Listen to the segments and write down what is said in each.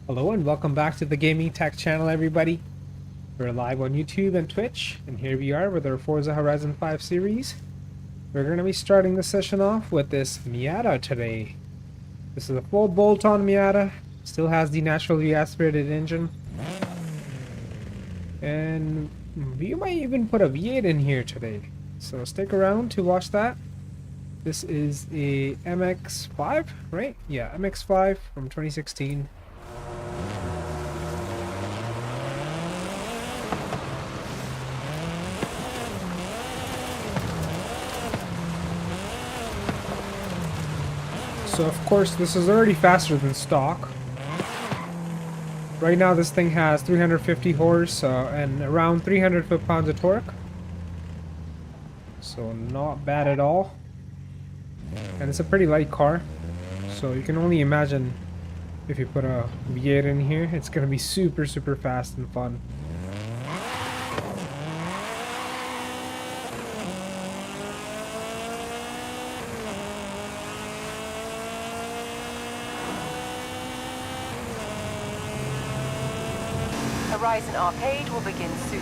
Hello and welcome back to the Gaming Tech channel, everybody. We're live on YouTube and Twitch, and here we are with our Forza Horizon 5 series. We're going to be starting the session off with this Miata today. This is a full bolt-on Miata, still has the naturally aspirated engine. And we might even put a V8 in here today, so stick around to watch that. This is a MX-5, right? Yeah, MX-5 from 2016. So of course this is already faster than stock. Right now this thing has 350 horse and around 300 foot-pounds of torque. So not bad at all. And it's a pretty light car. So you can only imagine if you put a V8 in here, it's going to be super fast and fun. Horizon Arcade will begin soon.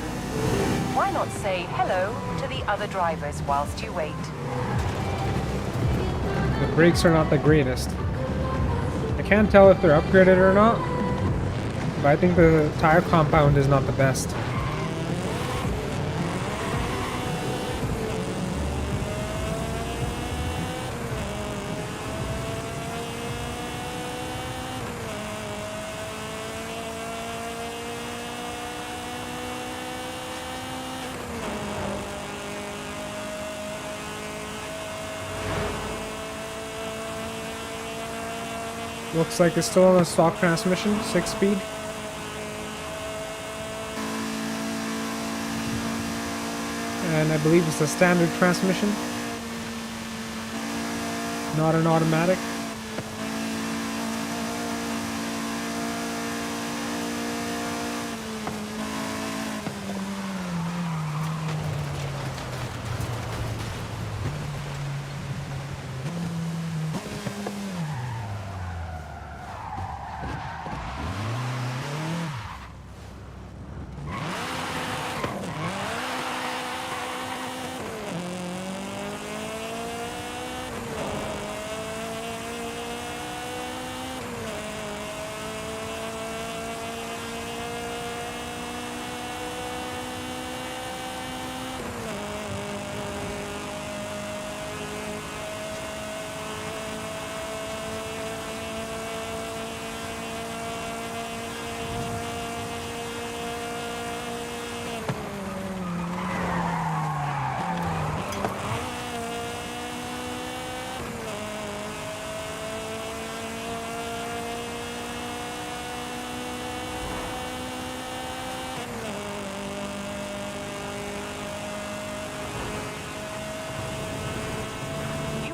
Why not say hello to the other drivers whilst you wait? The brakes are not the greatest. I can't tell if they're upgraded or not, but I think the tire compound is not the best. Looks like it's still on a stock transmission, 6-speed. And I believe it's a standard transmission, not an automatic.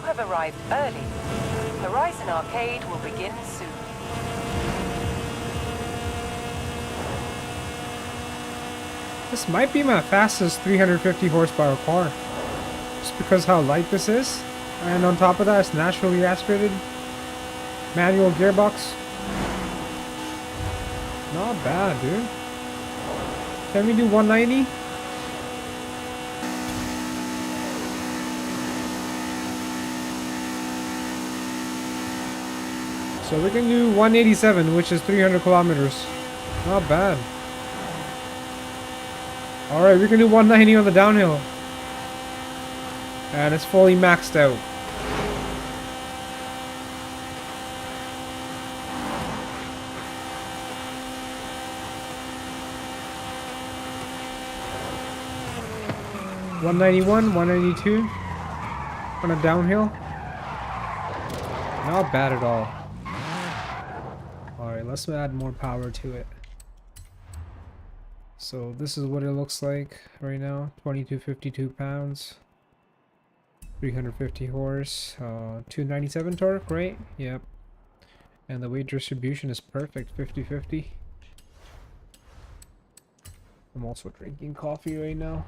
Have arrived early. Horizon Arcade will begin soon. This might be my fastest 350 horsepower car, just because how light this is, and on top of that it's naturally aspirated, manual gearbox. Not bad, dude. Can we do 190? So we can do 187, which is 300 kilometers. Not bad. Alright, we can do 190 on the downhill. And it's fully maxed out. $191, 192 on a downhill. Not bad at all. Alright, let's add more power to it. So this is what it looks like right now. 2252 pounds. 350 horse. 297 torque, right? Yep. And the weight distribution is perfect. 50-50. I'm also drinking coffee right now.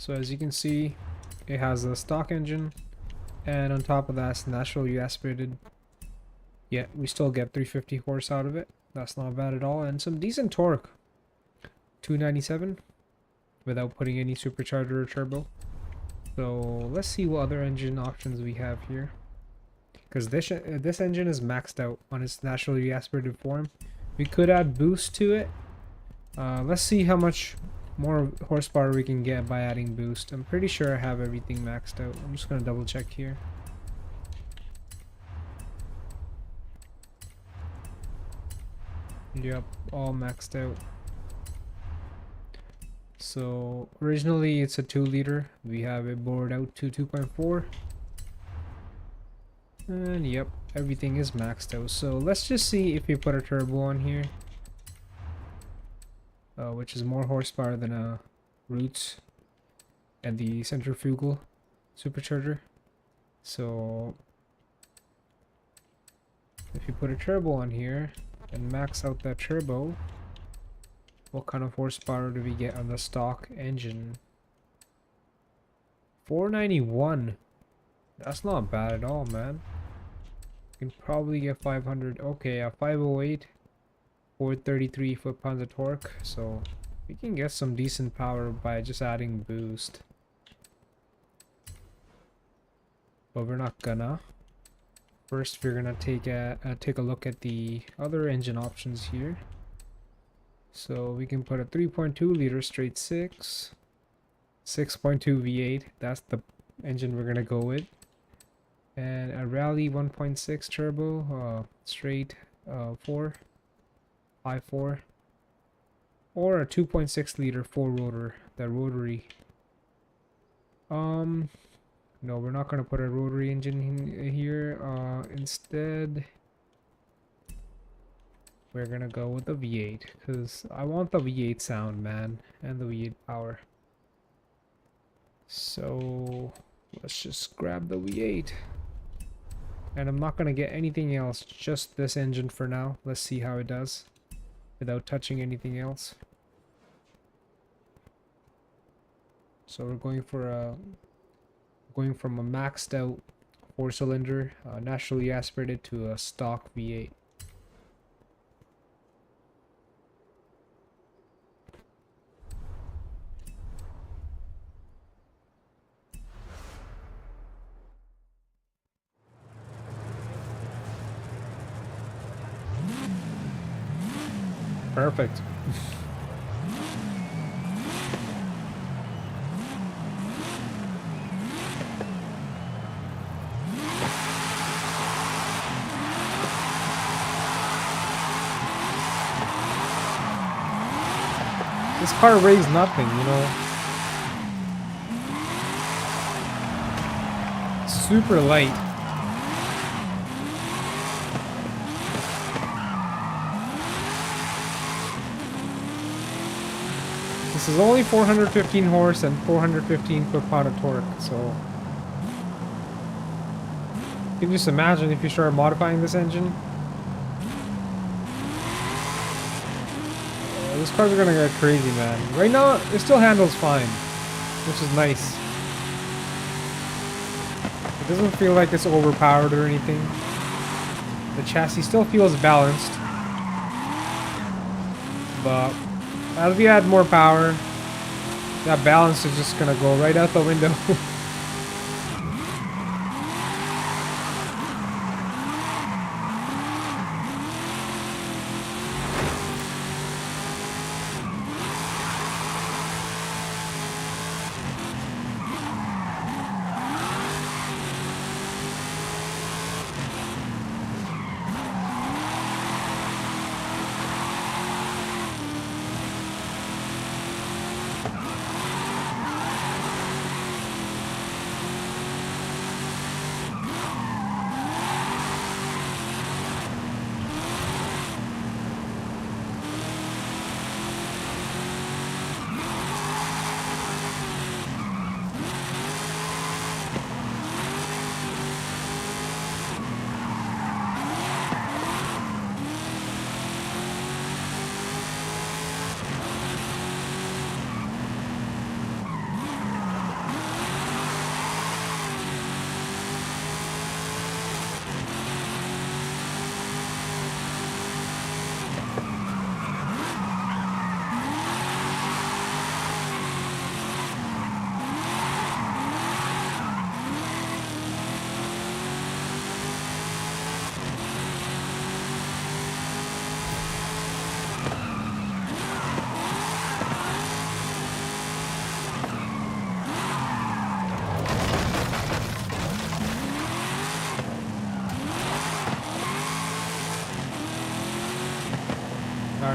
So as you can see, it has a stock engine, and on top of that, it's naturally aspirated. Yet we still get 350 horse out of it. That's not bad at all, and some decent torque. 297 without putting any supercharger or turbo. So let's see what other engine options we have here. Because this engine is maxed out on its naturally aspirated form. We could add boost to it. Let's see how much more horsepower we can get by adding boost. I'm pretty sure I have everything maxed out. I'm just gonna double check here. Yep, all maxed out. So originally it's a 2-liter. We have it bored out to 2.4. And yep, everything is maxed out. So let's just see if we put a turbo on here. Which is more horsepower than a Roots and the centrifugal supercharger. So if you put a turbo on here and max out that turbo, what kind of horsepower do we get on the stock engine? 491. That's not bad at all, man. You can probably get 500. Okay, a 508, 433 foot-pounds of torque. So we can get some decent power by just adding boost. But we're not gonna. First, we're gonna take a look at the other engine options here. So we can put a 3.2 liter straight 6, 6.2 V8. That's the engine we're gonna go with, and a Rally 1.6 turbo, straight 4, 5.4, or a 2.6 liter 4-rotor, the rotary. No, we're not gonna put a rotary engine in here. Instead, we're gonna go with the V8 because I want the V8 sound, man, and the V8 power. So let's just grab the V8, and I'm not gonna get anything else, just this engine for now. Let's see how it does without touching anything else. So we're going from a maxed out 4-cylinder, naturally aspirated, to a stock V8. Perfect. This car weighs nothing, you know. Super light. This is only 415 horse and 415 foot-pound of torque, so you can just imagine if you start modifying this engine. These cars are gonna get crazy, man. Right now, it still handles fine, which is nice. It doesn't feel like it's overpowered or anything. The chassis still feels balanced, but as we add more power, that balance is just gonna go right out the window.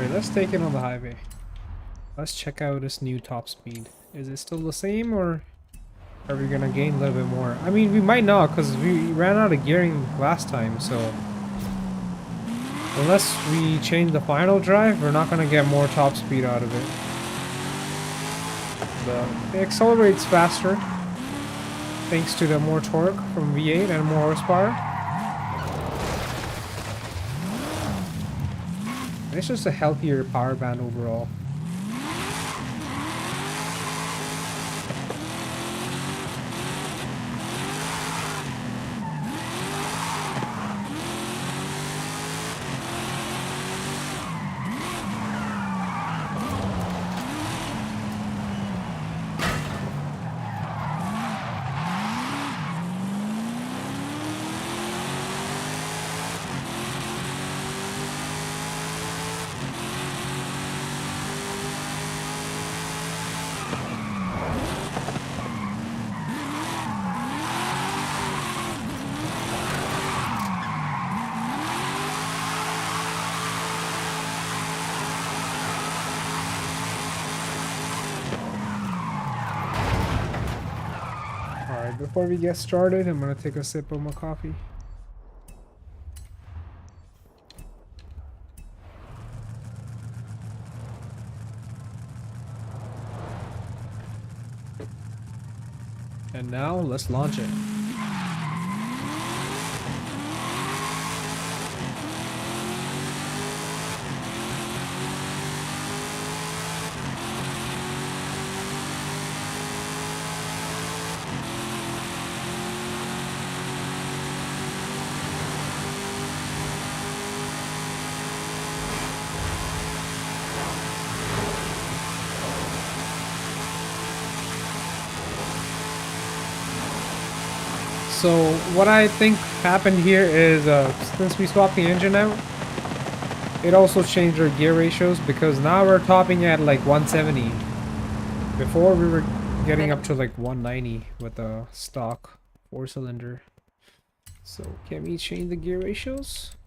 Alright, let's take it on the highway. Let's check out this new top speed. Is it still the same, or are we gonna gain a little bit more? I mean, we might not, because we ran out of gearing last time, so unless we change the final drive, we're not gonna get more top speed out of it. But it accelerates faster thanks to the more torque from V8 and more horsepower. It's just a healthier power band overall. Before we get started, I'm gonna take a sip of my coffee. And now let's launch it. So what I think happened here is since we swapped the engine out, it also changed our gear ratios, because now we're topping at like 170. Before we were getting up to like 190 with the stock 4-cylinder. So can we change the gear ratios?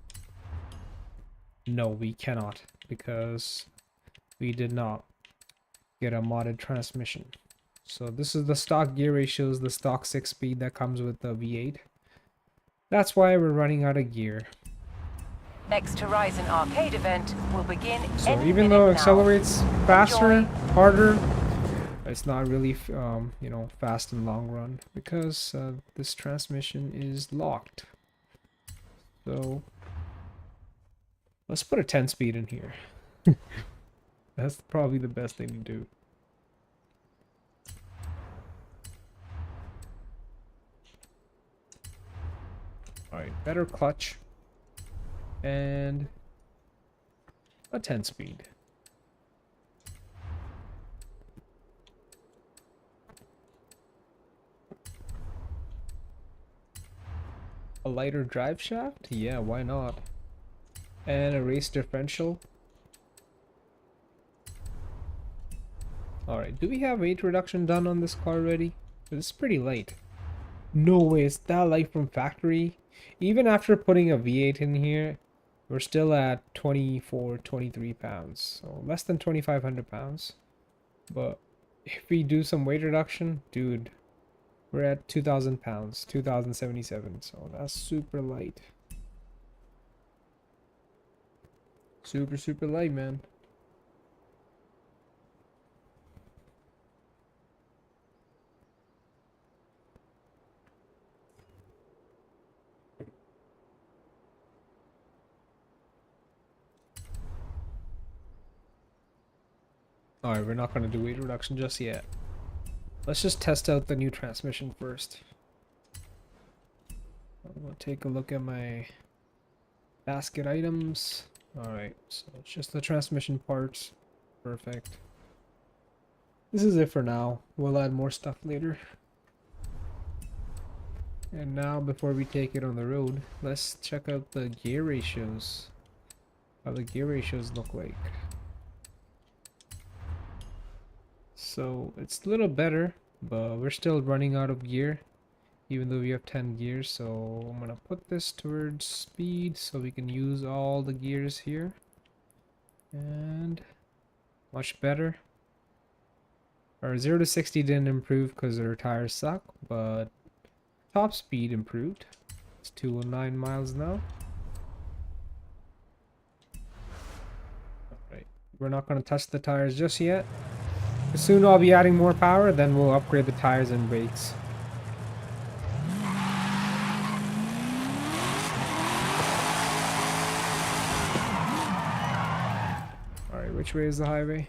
No, we cannot, because we did not get a modded transmission. So this is the stock gear ratios, the stock 6-speed that comes with the V8. That's why we're running out of gear. Next Horizon Arcade event will begin. So even though it accelerates faster, harder, it's not really, you know, fast in long run, because this transmission is locked. So let's put a 10-speed in here. That's probably the best thing to do. Alright, better clutch. And a 10-speed. A lighter drive shaft? Yeah, why not? And a race differential. Alright, do we have weight reduction done on this car already? It's pretty light. No way, it's that light from factory. Even after putting a V8 in here, we're still at 24, 23 pounds. So less than 2,500 pounds. But if we do some weight reduction, dude, we're at 2,000 pounds, 2,077. So that's super light. Super, super light, man. Alright, we're not going to do weight reduction just yet. Let's just test out the new transmission first. I'm going to take a look at my basket items. Alright, so it's just the transmission parts. Perfect. This is it for now. We'll add more stuff later. And now, before we take it on the road, let's check out the gear ratios. How the gear ratios look like. So it's a little better, but we're still running out of gear, even though we have 10 gears. So I'm gonna put this towards speed so we can use all the gears here. And much better. Our 0 to 60 didn't improve because our tires suck, but top speed improved. It's 209 miles now. Alright, we're not going to touch the tires just yet. Soon I'll be adding more power, then we'll upgrade the tires and brakes. Alright, which way is the highway?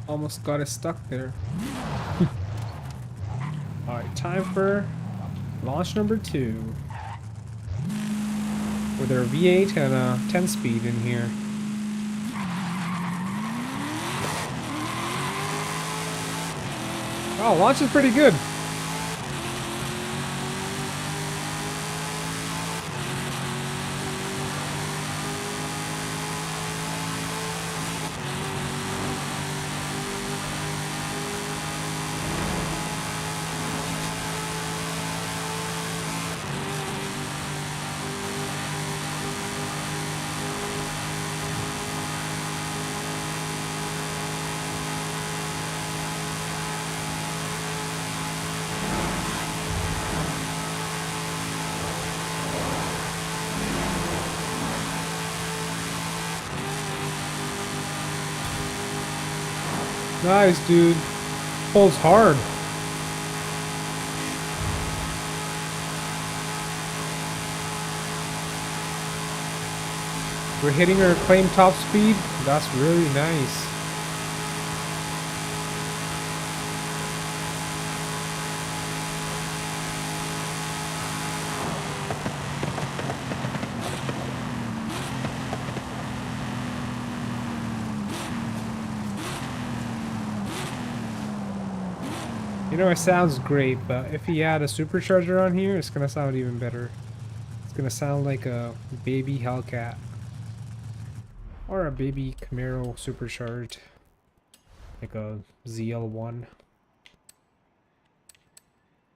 Almost got it stuck there. Alright, time for launch number 2. With our V8 and a 10 speed in here. Oh, launch is pretty good. Nice, dude. Pulls hard. We're hitting our claimed top speed. That's really nice. You know, it sounds great, but if he had a supercharger on here, it's gonna sound even better. It's gonna sound like a baby Hellcat. Or a baby Camaro supercharged. Like a ZL1.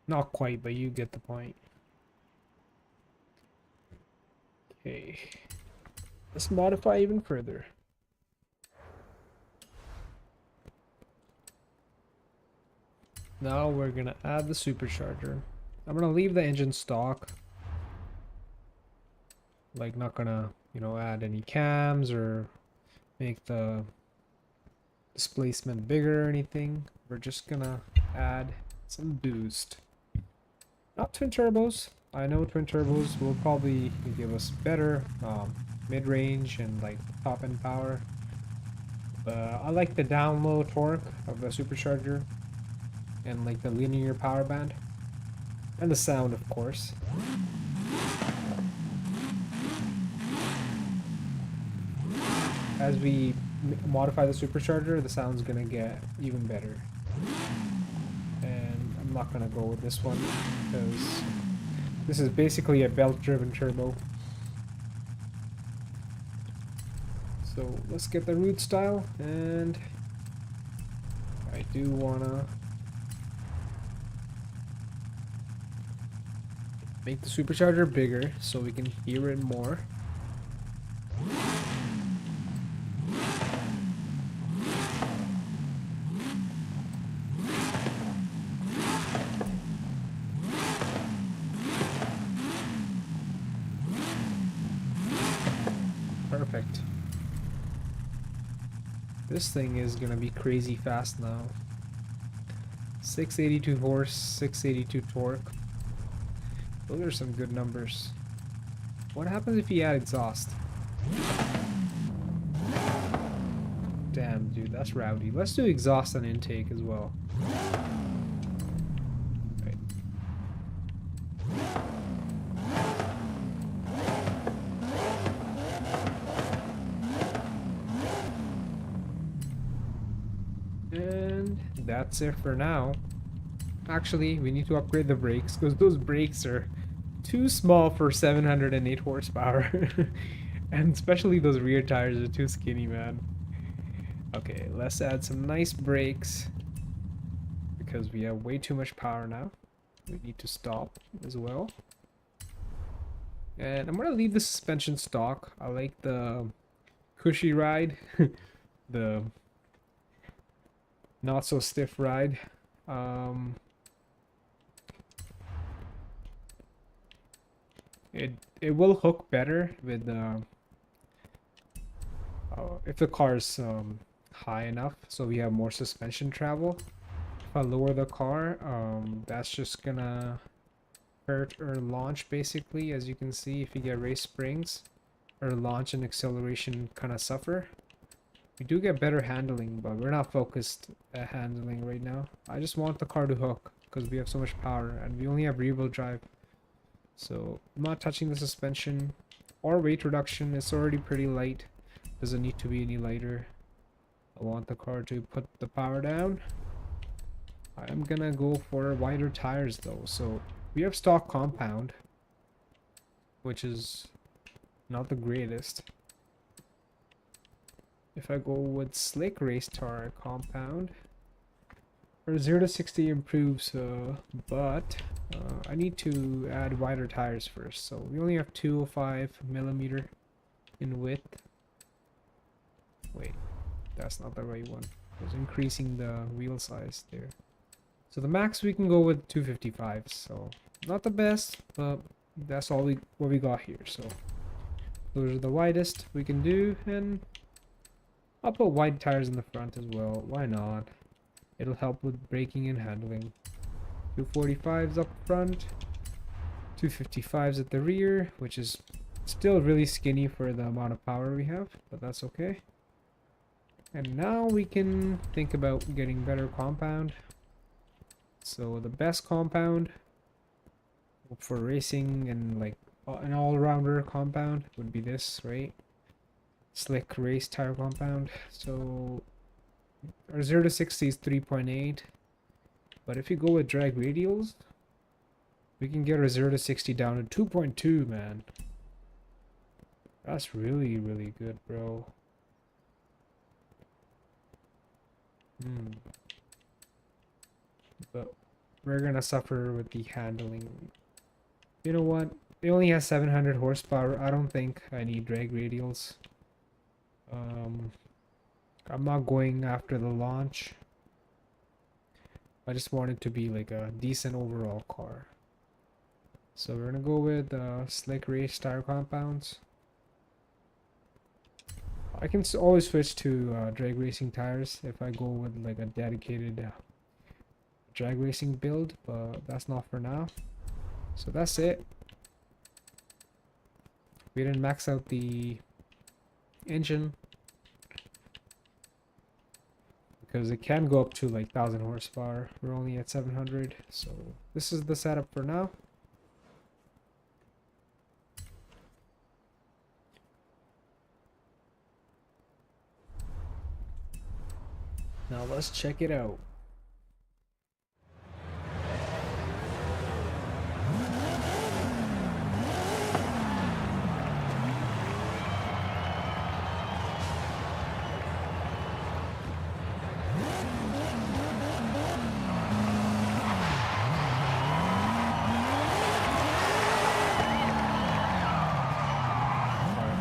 Not quite, but you get the point. Okay. Let's modify even further. Now we're gonna add the supercharger. I'm gonna leave the engine stock. Like, not gonna, you know, add any cams or make the displacement bigger or anything. We're just gonna add some boost. Not twin turbos. I know twin turbos will probably give us better mid-range and like top end power. I like the down low torque of the supercharger. And like the linear power band. And the sound, of course. As we modify the supercharger, the sound's gonna get even better. And I'm not gonna go with this one because this is basically a belt-driven turbo. So let's get the root style, and I do wanna make the supercharger bigger so we can hear it more. This thing is gonna be crazy fast now. 682 horse, 682 torque. Those are some good numbers. What happens if you add exhaust? Damn, dude, that's rowdy. Let's do exhaust and intake as well. Right. And that's it for now. Actually, we need to upgrade the brakes because those brakes are too small for 708 horsepower. And especially those rear tires are too skinny, man. Okay, let's add some nice brakes because we have way too much power now. We need to stop as well. And I'm gonna leave the suspension stock. I like the cushy ride, the not so stiff ride. It will hook better with if the car is high enough, so we have more suspension travel. If I lower the car, that's just gonna hurt our launch basically. As you can see, if you get race springs, our launch and acceleration kind of suffer. We do get better handling, but we're not focused at handling right now. I just want the car to hook because we have so much power and we only have rear-wheel drive. So I'm not touching the suspension or weight reduction. It's already pretty light. Doesn't need to be any lighter. I want the car to put the power down. I'm gonna go for wider tires though. So we have stock compound, which is not the greatest. If I go with slick race tire compound, our 0 to 60 improves, but I need to add wider tires first. So we only have 205mm in width. Wait, that's not the right one. I was increasing the wheel size there. So the max we can go with 255. So not the best, but that's all what we got here. So those are the widest we can do, and I'll put wide tires in the front as well. Why not? It'll help with braking and handling. 245s up front, 255s at the rear, which is still really skinny for the amount of power we have, but that's okay. And now we can think about getting better compound. So the best compound for racing and like an all-rounder compound would be this, right? Slick race tire compound. So our 0 to 60 is 3.8, but if you go with drag radials, we can get our 0 to 60 down to 2.2, man. That's really, really good, bro. But we're gonna suffer with the handling. You know what? It only has 700 horsepower. I don't think I need drag radials. I'm not going after the launch. I just want it to be like a decent overall car. So we're gonna go with slick race tire compounds. I can always switch to drag racing tires if I go with like a dedicated drag racing build, but that's not for now. So that's it. We didn't max out the engine because it can go up to like 1000 horsepower. We're only at 700, so this is the setup for now. Now let's check it out.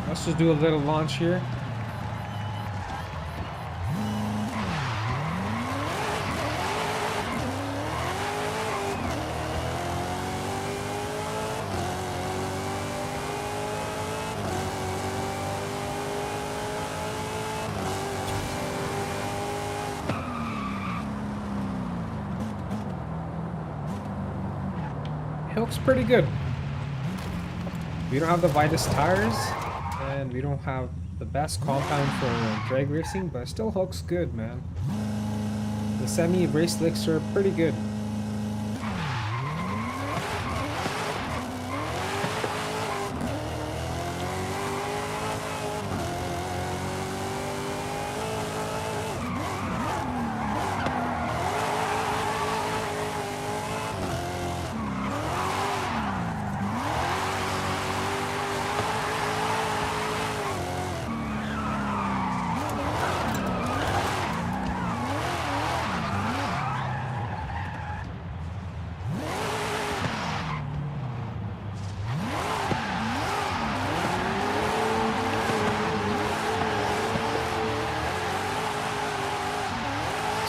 Let's just do a little launch here. It looks pretty good. We don't have the widest tires, and we don't have the best compound for drag racing, but it still looks good, man. The semi race slicks are pretty good.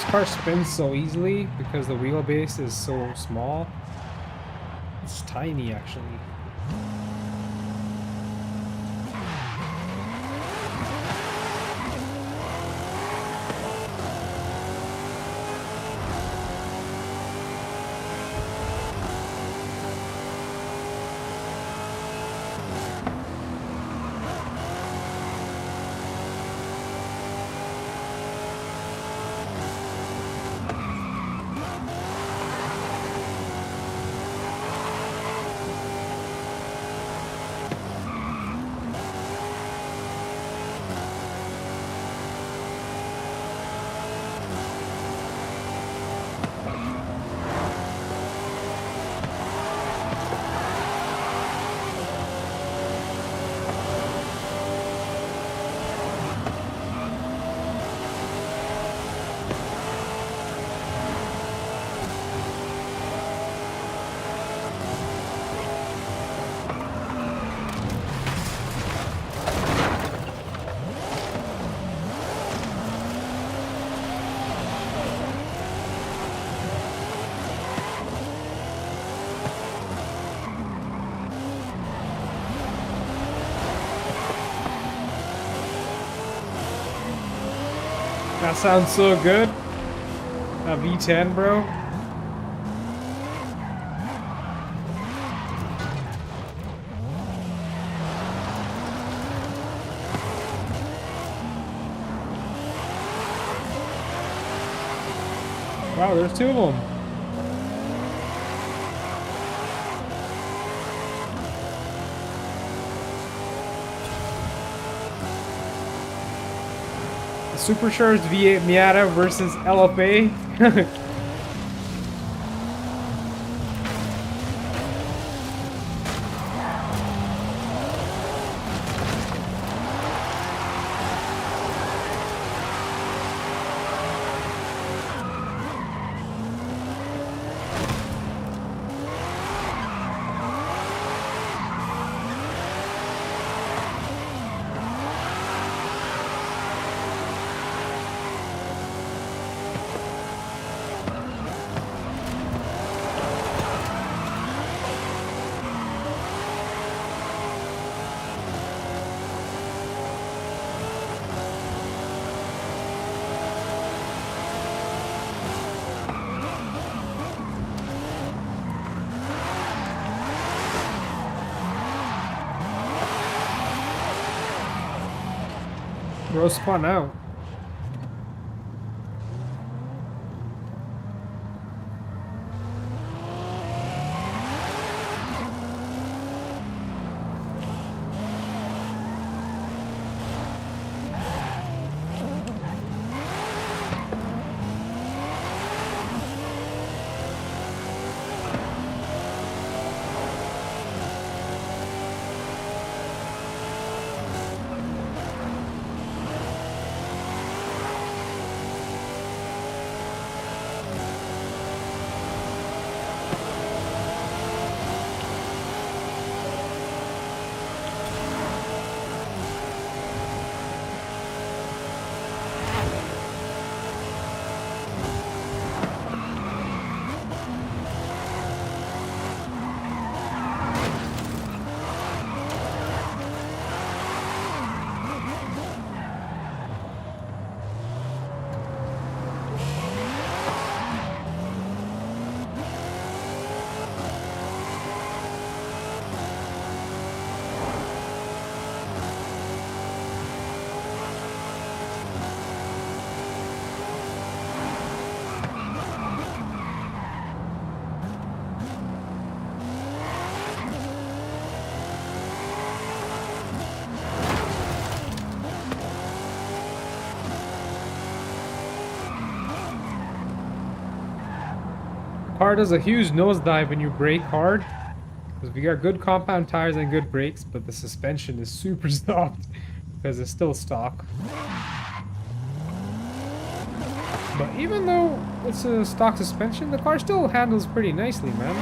Car spins so easily because the wheelbase is so small. It's tiny actually. That sounds so good. A V10, bro. Wow, there's two of them. Supercharged V8 Miata versus LFA. Bro spun out. car does a huge nosedive when you brake hard. Because we got good compound tires and good brakes, but the suspension is super soft because it's still stock. But even though it's a stock suspension, the car still handles pretty nicely, man.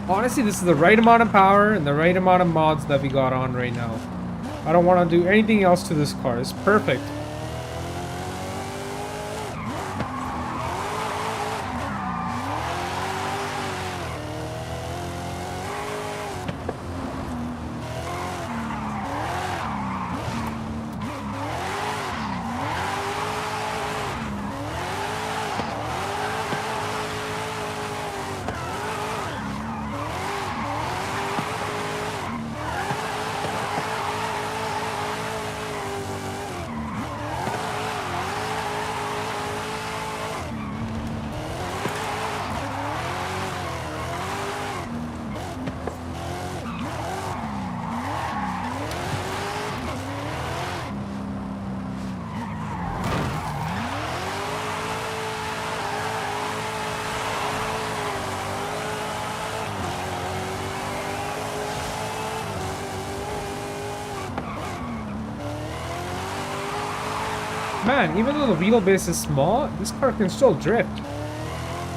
Honestly, this is the right amount of power and the right amount of mods that we got on right now. I don't want to do anything else to this car. It's perfect. Man, even though the wheelbase is small, this car can still drift.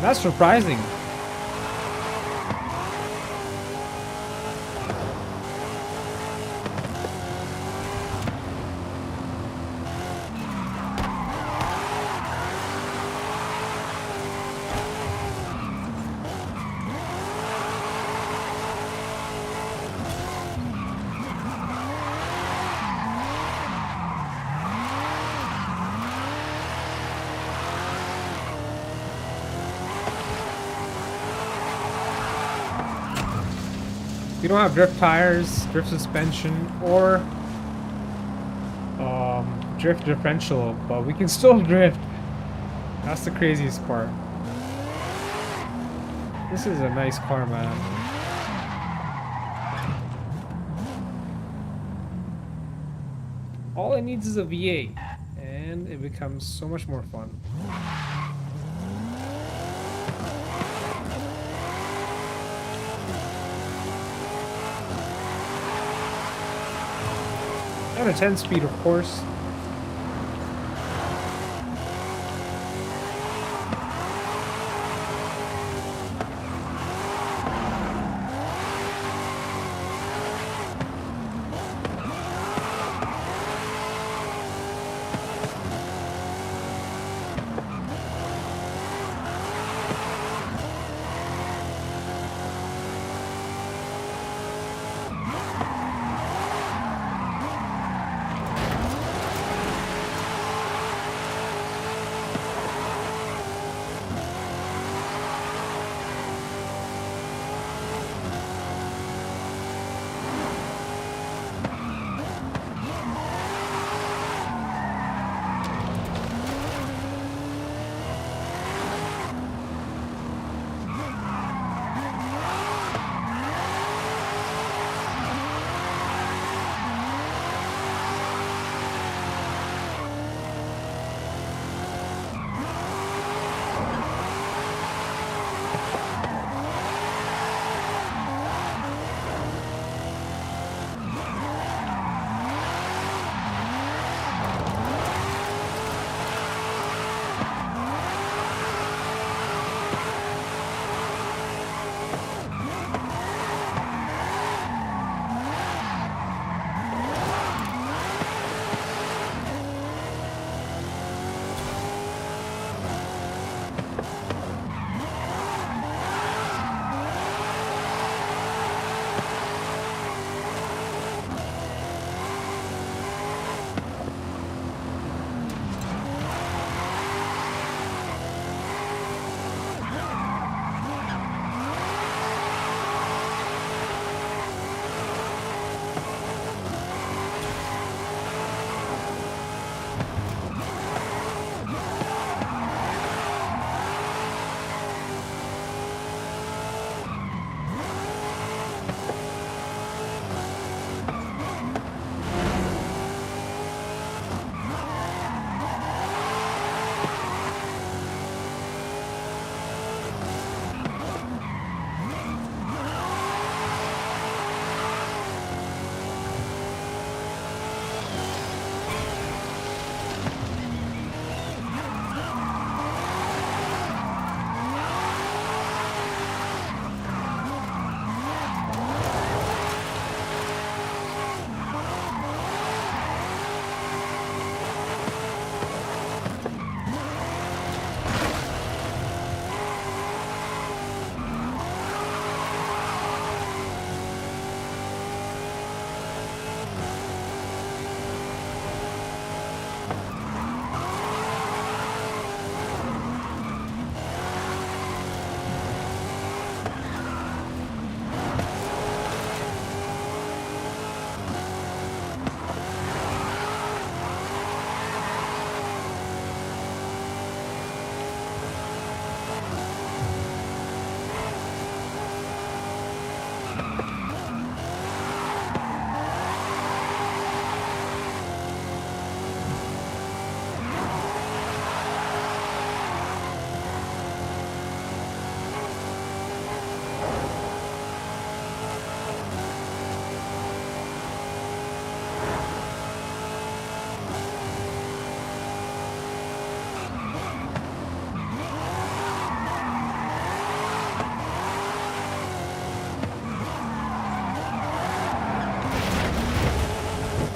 That's surprising. We don't have drift tires, drift suspension, or drift differential, but we can still drift. That's the craziest part. This is a nice car, man. All it needs is a V8, and it becomes so much more fun. And a 10-speed, of course.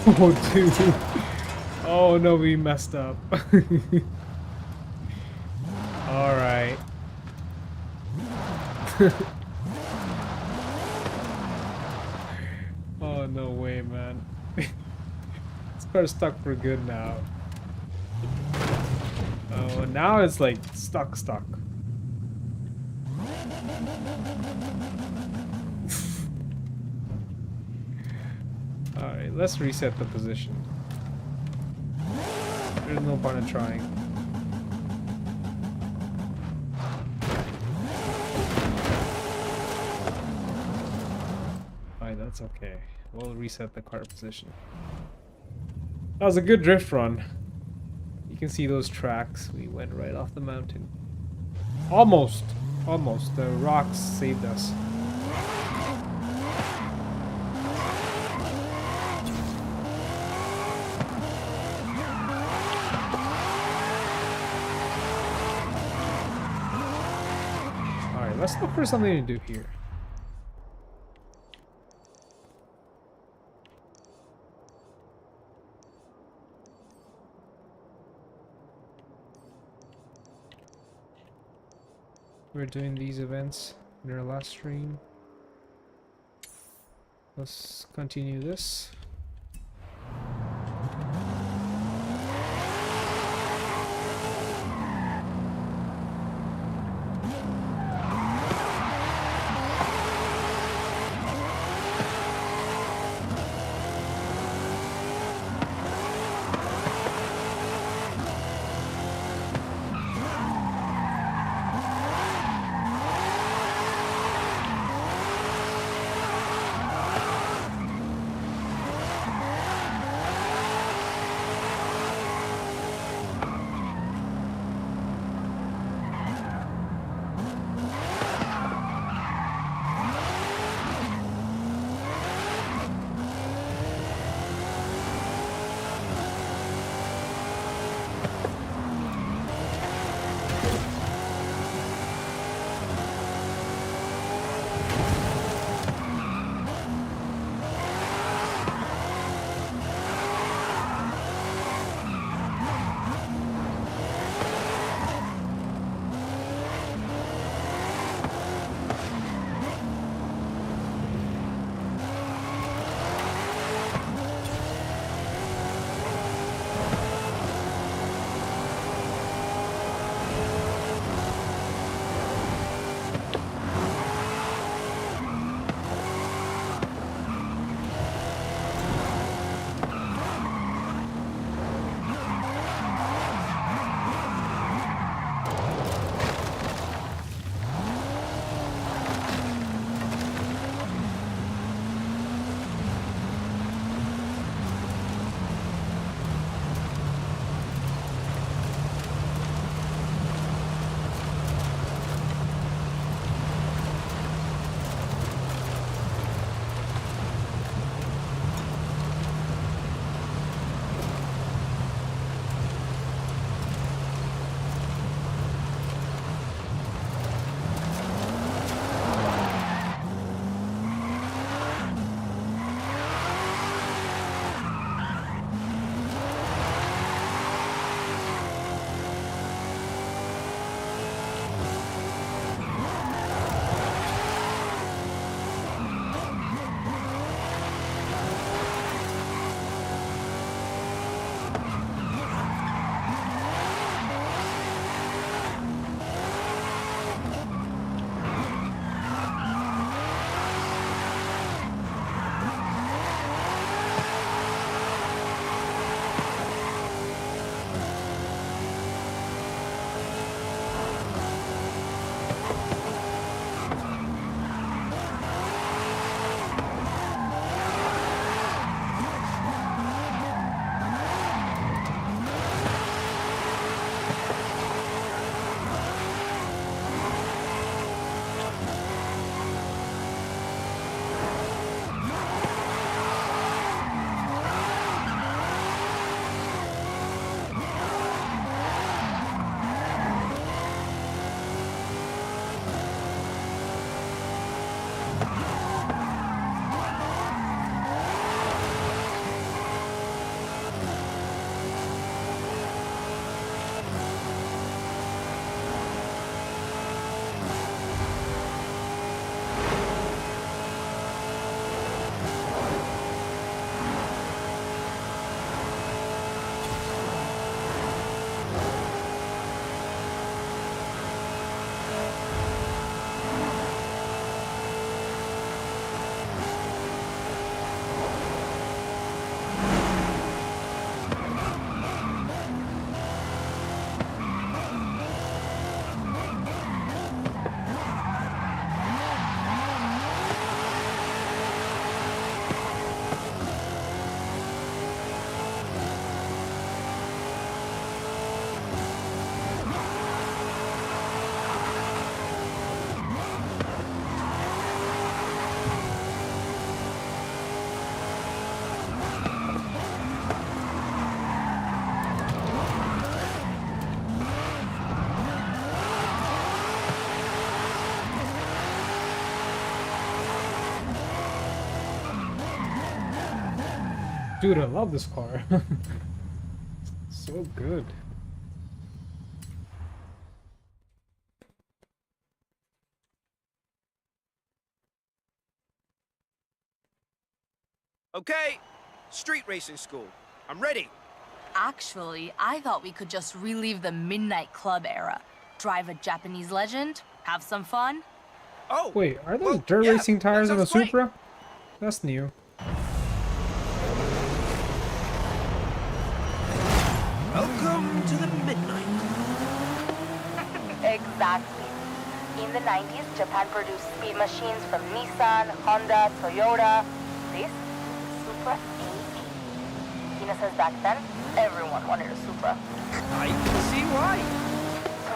Oh, dude. Oh, no, we messed up. Alright. Oh, no way, man. This car's stuck for good now. Oh, now it's like stuck. Alright, let's reset the position. There's no point in trying. Alright, that's okay. We'll reset the car position. That was a good drift run. You can see those tracks. We went right off the mountain. Almost. Almost. The rocks saved us. Alright, let's look for something to do here. We're doing these events in our last stream. Let's continue this. Dude, I love this car. So good. Okay, street racing school. I'm ready. Actually, I thought we could just relive the Midnight Club era. Drive a Japanese legend, have some fun. Oh, Wait, are those well, dirt yeah, racing tires that on the sounds great. Supra? That's new. Welcome to the Midnight. Exactly. In the 90s, Japan produced speed machines from Nissan, Honda, Toyota. This Supra 88. Tina says back then, everyone wanted a Supra. I can see why.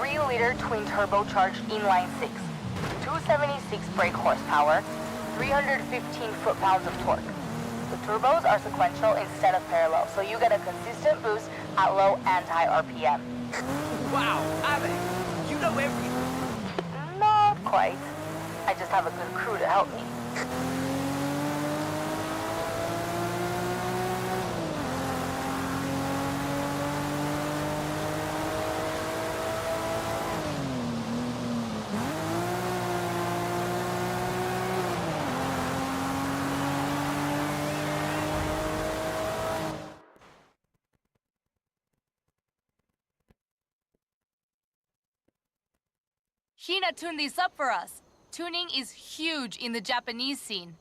3-liter twin turbocharged inline 6, 276 brake horsepower, 315 foot-pounds of torque. The turbos are sequential instead of parallel, so you get a consistent boost at low and high RPM. Wow, Ale, you know everything. Not quite. I just have a good crew to help me. Hina tuned these up for us. Tuning is huge in the Japanese scene.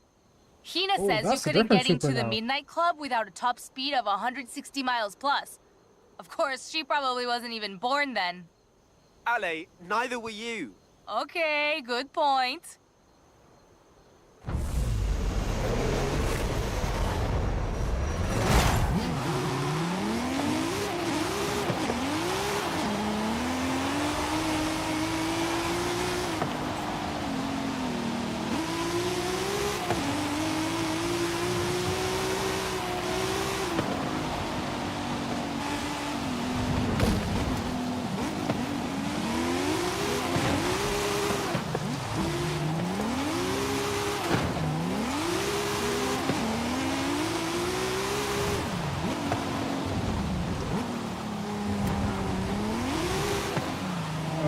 Hina Oh, says you that's a couldn't different get into Supra the now. Midnight Club without a top speed of 160 miles plus. Of course, she probably wasn't even born then. Ale, neither were you. Okay, good point.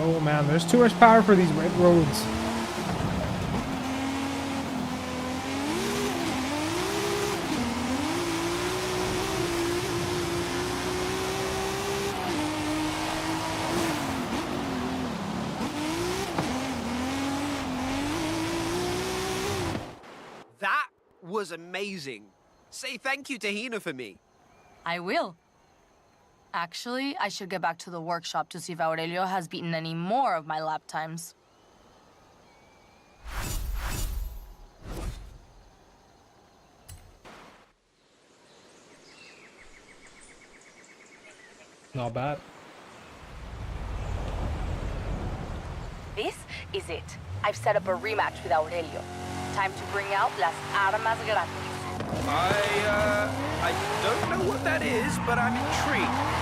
Oh man, there's too much power for these red roads. That was amazing. Say thank you to Hina for me. I will. Actually, I should get back to the workshop to see if Aurelio has beaten any more of my lap times. Not bad. This is it. I've set up a rematch with Aurelio. Time to bring out las armas grandes. I don't know what that is, but I'm intrigued.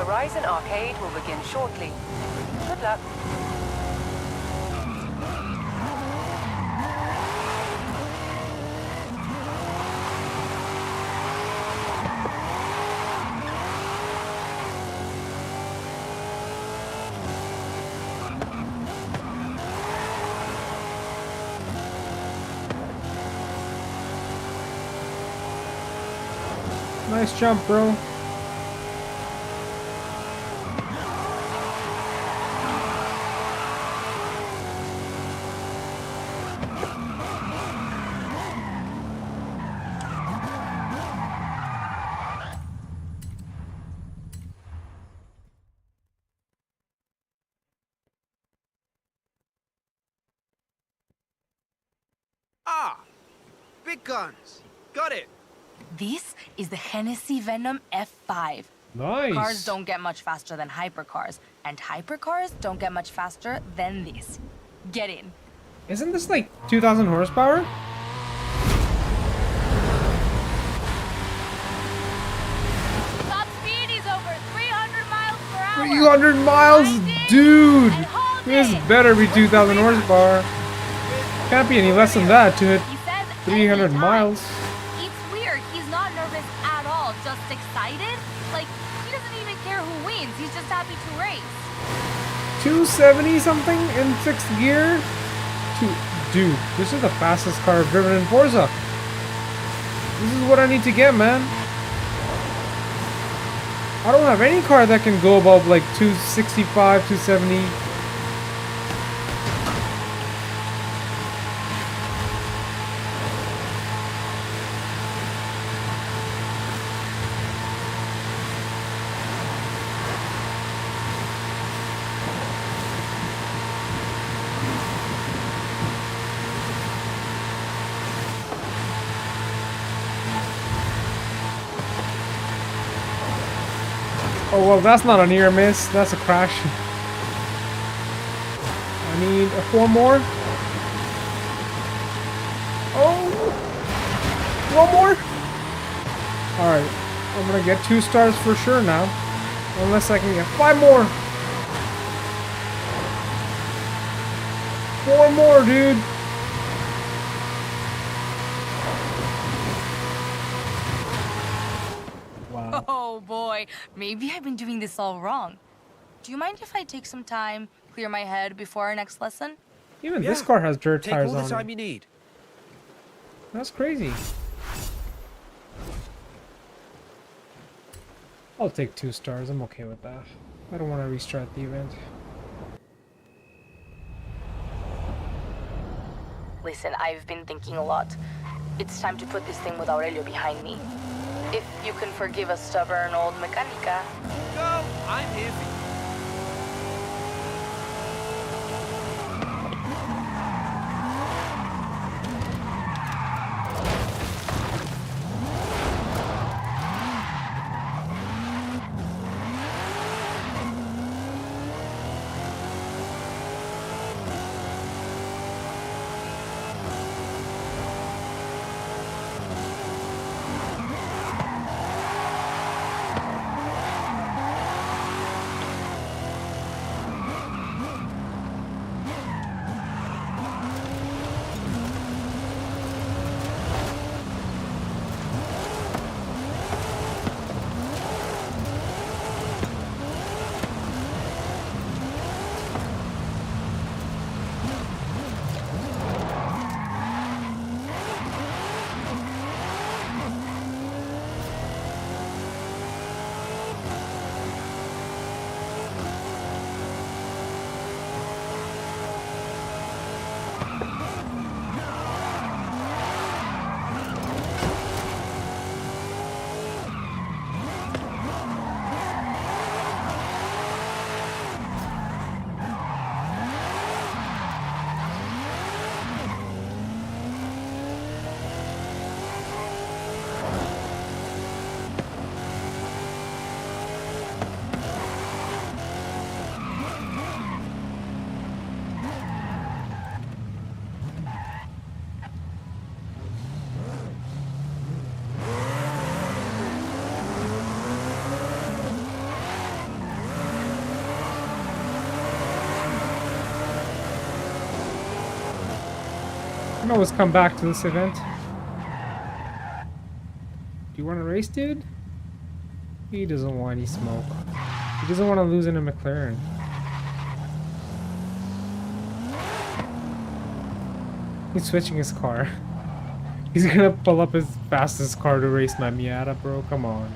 Horizon Arcade will begin shortly. Good luck. Nice jump, bro. Ah, big guns. Got it. This is the Hennessy Venom F5. Nice. Cars don't get much faster than hypercars, and hypercars don't get much faster than this. Get in. Isn't this like 2,000 horsepower? Top speed is over 300 miles per hour. 300 miles, dude. This better be 2,000 horsepower. Can't be any less than that to hit He says 300 anytime. miles. It's weird. He's not nervous at all, just excited. Like, he doesn't even care who wins. He's just happy to race. 270 something in 6th gear? Dude, this is the fastest car I've driven in Forza. This is what I need to get, man. I don't have any car that can go above like 265, 270. Oh, well, that's not a near miss. That's a crash. I need 4 more. Oh! 1 more? Alright. I'm gonna get 2 stars for sure now. Unless I can get 5 more. 4 more, dude. Wow. Oh boy, maybe I've been doing this all wrong. Do you mind if I take some time, clear my head before our next lesson? Even Yeah. this car has dirt Take tires all the on time it. you need. That's crazy. I'll take 2 stars. I'm okay with that. I don't want to restart the event. Listen, I've been thinking a lot. It's time to put this thing with Aurelio behind me. If you can forgive a stubborn old mechanica. Go! I'm here for you. I can always come back to this event. Do you want to race, dude? He doesn't want any smoke. He doesn't want to lose in a McLaren. He's switching his car. He's gonna pull up his fastest car to race my Miata, bro. Come on.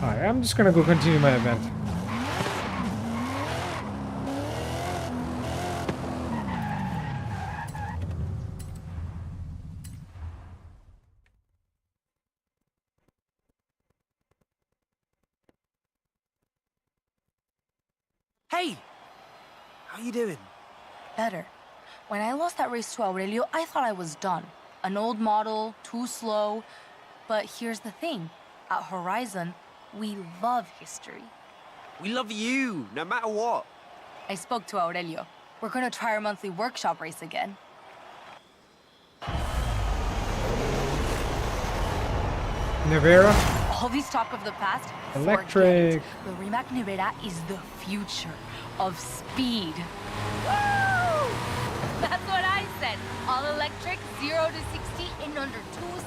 Alright, I'm just gonna go continue my event. Hey! How you doing? Better. When I lost that race to Aurelio, I thought I was done. An old model, too slow. But here's the thing. At Horizon, we love history. We love you, no matter what. I spoke to Aurelio. We're gonna try our monthly workshop race again. Nevera? All this talk of the past, Electric. forget it. The Rimac Nevera is the future of speed. Woo! That's what I said. All electric, 0 to 60 in under 2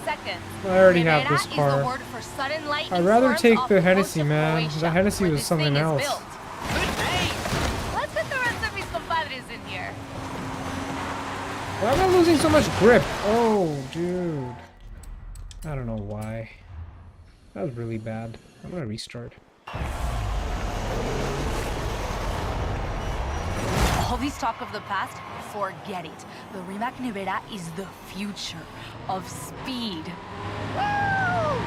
seconds. I already have Nevera this is car. the word for sudden lightning I'd rather storms take off the coast Hennessy, of man. Croatia, The Hennessy where was this something thing is else. built. Good name. Let's get the rest of mis compadres in here. Why am I losing so much grip? Oh, dude. I don't know why. That was really bad. I'm gonna restart. All this talk of the past, forget it. The Rimac Nevera is the future of speed. Woo!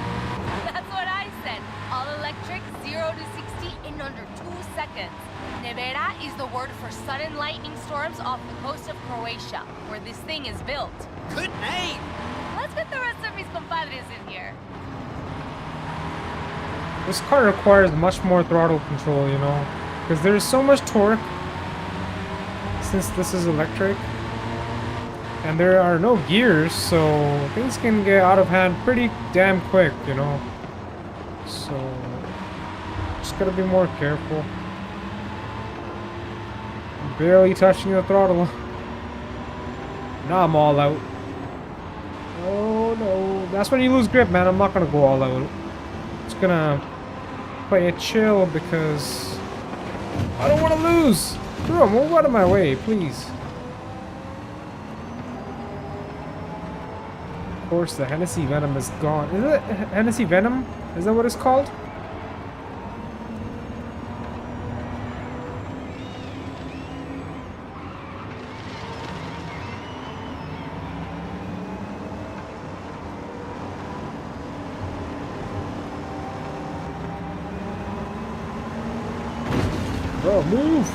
That's what I said. All electric, 0 to 60 in under 2 seconds. Nevera is the word for sudden lightning storms off the coast of Croatia, where this thing is built. Good name. Let's get the rest of mis compadres in here. This car requires much more throttle control, you know, because there's so much torque since this is electric, and there are no gears, so things can get out of hand pretty damn quick, you know. So just gotta be more careful. Barely touching the throttle. Now I'm all out. Oh no, that's when you lose grip, man. I'm not gonna go all out. Just gonna play it chill because I don't want to lose. Bro, move out of my way, please. Of course, the Hennessy Venom is gone. Is it Hennessy Venom? Is that what it's called? Bro, move!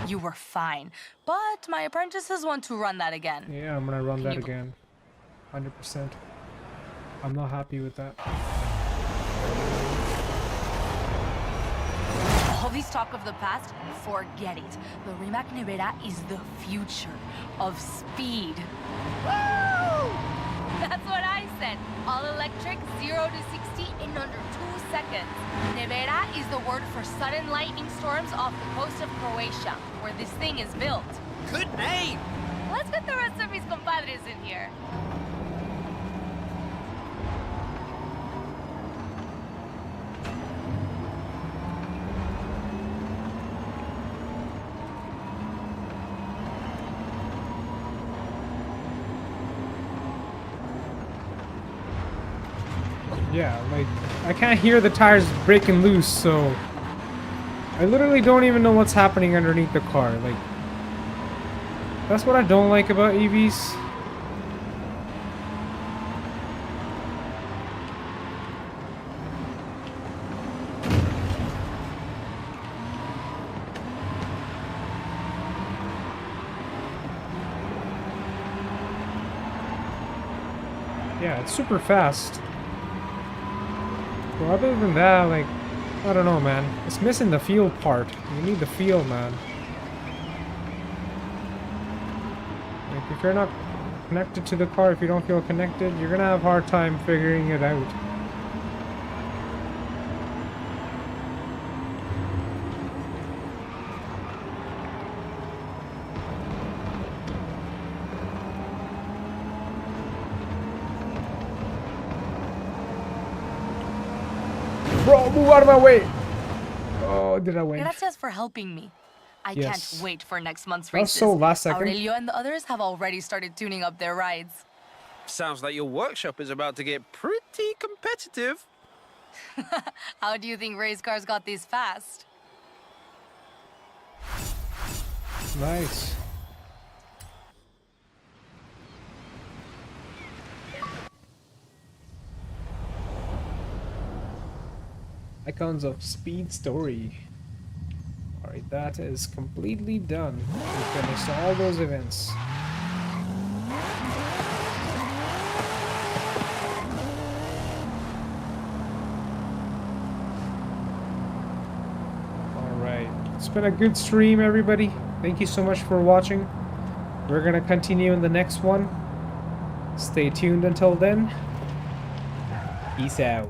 You were fine, but my apprentices want to run that again. Yeah, I'm gonna run that you- again. 100%. I'm not happy with that. All this talk of the past, forget it. The Rimac Nevera is the future of speed. Woo! That's what I said. All electric, 0 to 60 in under 2 seconds. Nevera is the word for sudden lightning storms off the coast of Croatia, where this thing is built. Good name. Let's get the rest of mis compadres in here. Yeah, like, I can't hear the tires breaking loose, so I literally don't even know what's happening underneath the car. Like, that's what I don't like about EVs. Yeah, it's super fast. But other than that, like, I don't know, man. It's missing the feel part. You need the feel, man. Like, if you're not connected to the car, if you don't feel connected, you're gonna have a hard time figuring it out. Bro, move out of my way! Oh, did I win? Gracias for helping me. I Yes. can't wait for next month's That was races. so last second. Aurelio and the others have already started tuning up their rides. Sounds like your workshop is about to get pretty competitive. How do you think race cars got these fast? Nice. Icons of Speed story. Alright, that is completely done. We finished all those events. Alright, it's been a good stream, everybody. Thank you so much for watching. We're gonna continue in the next one. Stay tuned until then. Peace out.